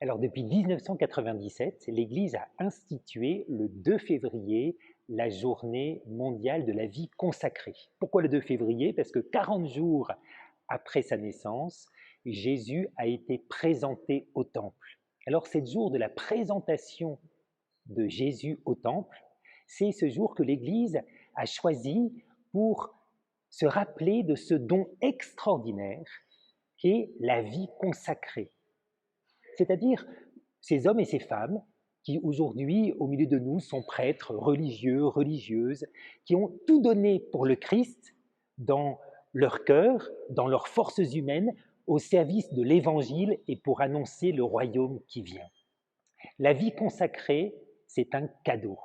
Alors depuis 1997, l'Église a institué le 2 février la journée mondiale de la vie consacrée. Pourquoi le 2 février? Parce que 40 jours après sa naissance, Jésus a été présenté au temple. Alors c'est le jour de la présentation de Jésus au temple, c'est ce jour que l'Église a choisi pour se rappeler de ce don extraordinaire qu'est la vie consacrée. C'est-à-dire ces hommes et ces femmes qui aujourd'hui, au milieu de nous, sont prêtres, religieux, religieuses, qui ont tout donné pour le Christ dans leur cœur, dans leurs forces humaines, au service de l'Évangile et pour annoncer le royaume qui vient. La vie consacrée, c'est un cadeau.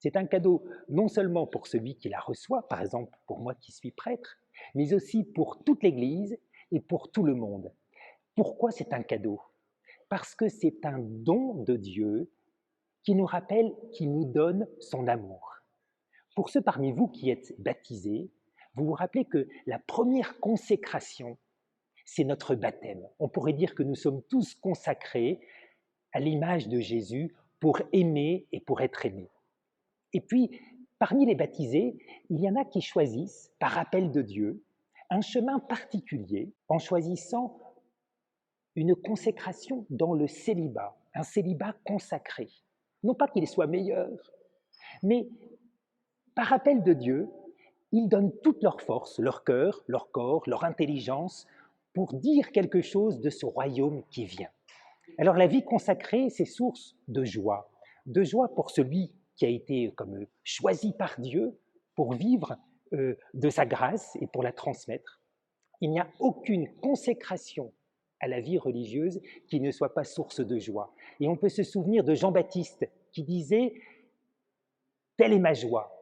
C'est un cadeau non seulement pour celui qui la reçoit, par exemple pour moi qui suis prêtre, mais aussi pour toute l'Église et pour tout le monde. Pourquoi c'est un cadeau? Parce que c'est un don de Dieu qui nous rappelle, qui nous donne son amour. Pour ceux parmi vous qui êtes baptisés, vous vous rappelez que la première consécration, c'est notre baptême. On pourrait dire que nous sommes tous consacrés à l'image de Jésus pour aimer et pour être aimés. Et puis, parmi les baptisés, il y en a qui choisissent, par appel de Dieu, un chemin particulier en choisissant une consécration dans le célibat, un célibat consacré. Non pas qu'il soit meilleur, mais par appel de Dieu, ils donnent toute leur force, leur cœur, leur corps, leur intelligence pour dire quelque chose de ce royaume qui vient. Alors la vie consacrée, c'est source de joie pour celui qui a été comme choisi par Dieu pour vivre de sa grâce et pour la transmettre. Il n'y a aucune consécration à la vie religieuse qui ne soit pas source de joie. Et on peut se souvenir de Jean-Baptiste qui disait « Telle est ma joie,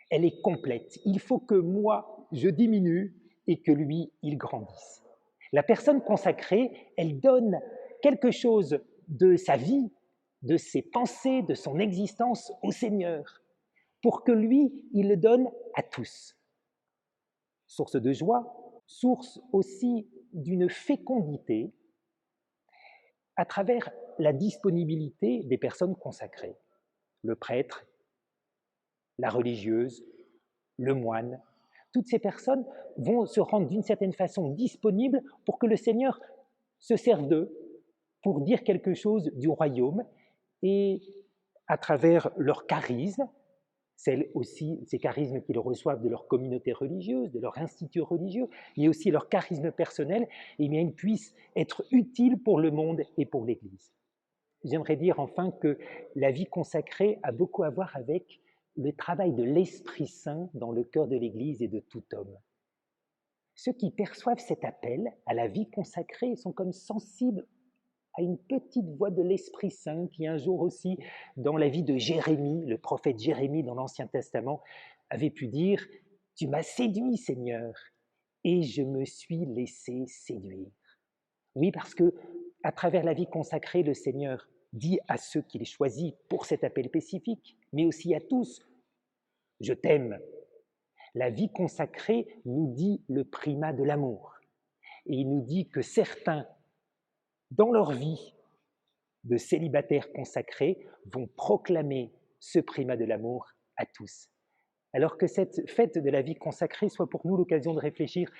elle est complète. Il faut que moi, je diminue et que lui, il grandisse. » La personne consacrée, elle donne quelque chose de sa vie, de ses pensées, de son existence au Seigneur, pour que lui, il le donne à tous. Source de joie, source aussi d'une fécondité à travers la disponibilité des personnes consacrées. Le prêtre, la religieuse, le moine, toutes ces personnes vont se rendre d'une certaine façon disponibles pour que le Seigneur se serve d'eux, pour dire quelque chose du royaume, et à travers leur charisme, ces charismes qu'ils reçoivent de leur communauté religieuse, de leur institut religieux, mais aussi leur charisme personnel, eh bien, ils puissent être utiles pour le monde et pour l'Église. J'aimerais dire enfin que la vie consacrée a beaucoup à voir avec le travail de l'Esprit Saint dans le cœur de l'Église et de tout homme. Ceux qui perçoivent cet appel à la vie consacrée sont comme sensibles à une petite voix de l'Esprit Saint qui un jour aussi, dans la vie de Jérémie, le prophète Jérémie dans l'Ancien Testament, avait pu dire « Tu m'as séduit, Seigneur, et je me suis laissé séduire. » Oui, parce que à travers la vie consacrée, le Seigneur dit à ceux qu'il choisit pour cet appel spécifique, mais aussi à tous « Je t'aime ». La vie consacrée nous dit le primat de l'amour. Et il nous dit que certains, dans leur vie de célibataires consacrés, vont proclamer ce primat de l'amour à tous. Alors que cette fête de la vie consacrée soit pour nous l'occasion de réfléchir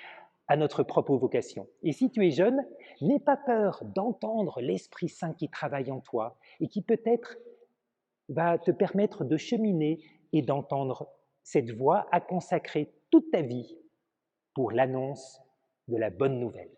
à notre propre vocation. Et si tu es jeune, n'aie pas peur d'entendre l'Esprit Saint qui travaille en toi et qui peut-être va te permettre de cheminer et d'entendre cette voix à consacrer toute ta vie pour l'annonce de la bonne nouvelle.